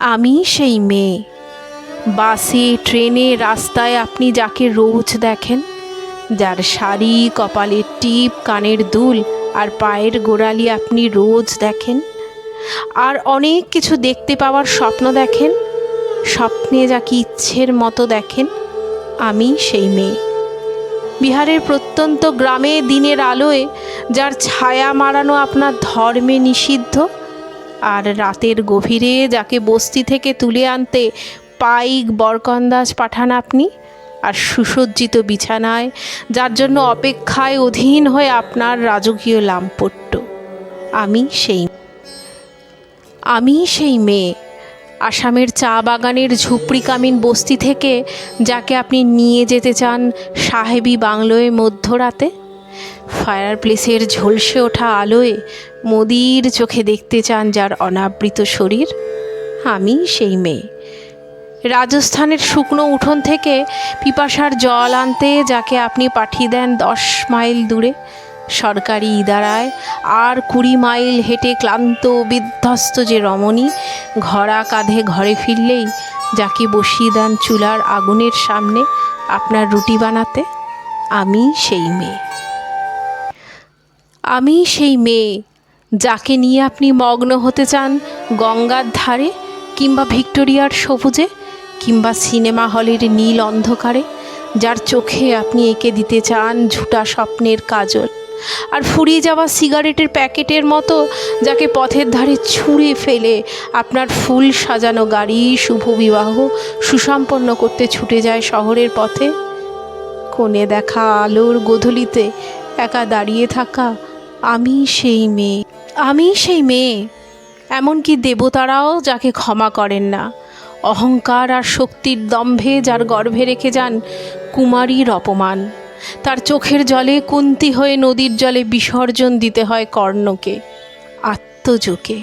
আমি সেই মেয়ে। বাসে, ট্রেনে, রাস্তায় আপনি যাকে রোজ দেখেন, যার শাড়ি, কপালের টিপ, কানের দুল আর পায়ের গোড়ালি আপনি রোজ দেখেন, আর অনেক কিছু দেখতে পাওয়ার স্বপ্ন দেখেন, স্বপ্নে যাকে ইচ্ছের মতো দেখেন, আমি সেই মেয়ে। বিহারের প্রত্যন্ত গ্রামে দিনের আলোয় যার ছায়া মারানো আপনার ধর্মে নিষিদ্ধ, আর রাতের গভীরে যাকে বস্তি থেকে তুলে আনতে পাইক বরকন্দাজ পাঠান আপনি, আর সুসজ্জিত বিছানায় যার জন্য অপেক্ষায় অধীন হয়ে আপনার রাজকীয় লামপট্য, আমি সেই মেয়ে। আসামের চা বাগানের ঝুপড়িকামিন বস্তি থেকে যাকে আপনি নিয়ে যেতে চান সাহেবি বাংলোয় মধ্যরাতে, ফায়ার প্লেসের ঝলসে ওঠা আলোয় মোদির চোখে দেখতে চান যার অনাবৃত শরীর, আমি সেই মেয়ে। রাজস্থানের শুকনো উঠোন থেকে পিপাসার জল আনতে যাকে আপনি পাঠিয়ে দেন 10 মাইল দূরে সরকারি ইদারায়, আর 20 মাইল হেঁটে ক্লান্ত বিধ্বস্ত যে রমণী ঘোড়া কাঁধে ঘরে ফিরলেই যাকে বসিয়ে দেন চুলার আগুনের সামনে আপনার রুটি বানাতে, আমি সেই মেয়ে। আমি সেই মেয়ে যাকে নিয়ে আপনি মগ্ন হতে চান গঙ্গার ধারে, কিংবা ভিক্টোরিয়ার সবুজে, কিংবা সিনেমা হলের নীল অন্ধকারে, যার চোখে আপনি এঁকে দিতে চান ঝুটা স্বপ্নের কাজল, আর ফুরিয়ে যাওয়া সিগারেটের প্যাকেটের মতো যাকে পথের ধারে ছুঁড়ে ফেলে আপনার ফুল সাজানো গাড়ি শুভ বিবাহ সুসম্পন্ন করতে ছুটে যায় শহরের পথে। কোণে দেখা আলোর গোধূলিতে একা দাঁড়িয়ে থাকা আমি সেই মেয়ে। আমি সেই মেয়ে। এমনকি দেবতারাও যাকে ক্ষমা করেন না, অহংকার আর শক্তির দম্ভে যার গর্ভে রেখে যান কুমারীর অপমান, তার চোখের জলে কুন্তি হয়ে নদীর জলে বিসর্জন দিতে হয় কর্ণকে, আত্মজোকে,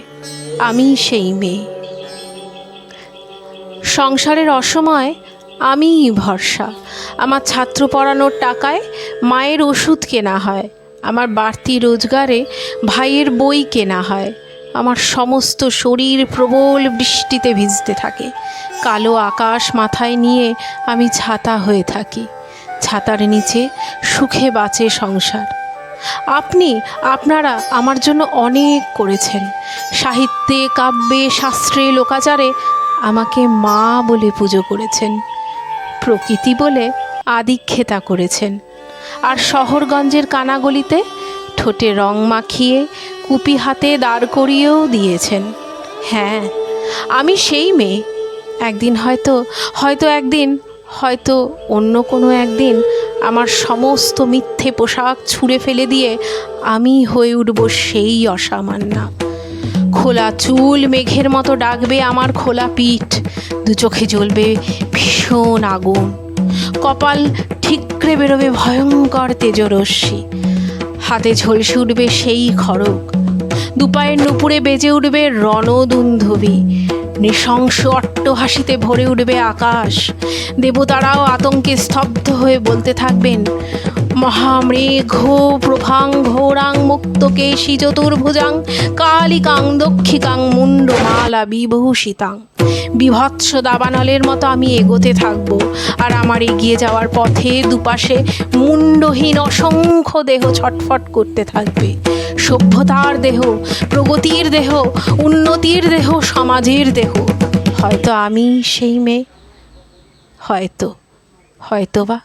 আমি সেই মেয়ে। সংসারের অসময়ে আমিই ভরসা। আমার ছাত্র পড়ানোর টাকায় মায়ের ওষুধ কেনা হয়, আমার বাড়তি রোজগারে ভাইয়ের বই কেনা হয়, আমার সমস্ত শরীর প্রবল বৃষ্টিতে ভিজতে থাকে, কালো আকাশ মাথায় নিয়ে আমি ছাতা হয়ে থাকি, ছাতার নিচে সুখে বাঁচে সংসার। আপনারা আমার জন্য অনেক করেছেন, সাহিত্যে, কাব্যে, শাস্ত্রে, লোকাচারে আমাকে মা বলে পুজো করেছেন, প্রকৃতি বলে আদিক্ষেতা করেছেন, আর শহরগঞ্জের কানাগলিতে ঠোঁটে রং মাখিয়ে কুপি হাতে দাঁড় করিয়েও দিয়েছেন। হ্যাঁ, আমি সেই মেয়ে। একদিন হয়তো অন্য কোনো একদিন আমার সমস্ত মিথ্যে পোশাক ছুঁড়ে ফেলে দিয়ে আমি হয়ে উঠব সেই অসামান্যা। খোলা চুল মেঘের মতো ডাকবে আমার খোলা পিঠ, দু চোখে জ্বলবে ভীষণ আগুন, কপাল ঠিকরে বেরোবে ভয়ঙ্কর তেজরশ্মি, হাতে ঝলসে উঠবে সেই খড়গ, দুপায়ের নুপুরে বেজে উঠবে রণদুন্ধবী, নৃশংস অট্টহাসিতে ভরে উঠবে আকাশ। দেবতারাও আতঙ্কে স্তব্ধ হয়ে বলতে থাকবেন, মহামৃঘ প্রভাং ঘোরাং মুক্তকেশী চতুর্ভুজাং কালিকাং দক্ষিকাং মুন্ডমালা বিভূষিতাং। বিভৎস দাবানলের মতো আমি এগোতে থাকব, আর আমার এগিয়ে যাওয়ার পথে দুপাশে মুন্ডহীন অসংখ্য দেহ ছটফট করতে থাকবে। সভ্যতার দেহ, প্রগতির দেহ, উন্নতির দেহ, সমাজের দেহ। হয়তো আমি সেই মেয়ে, হয়তো বা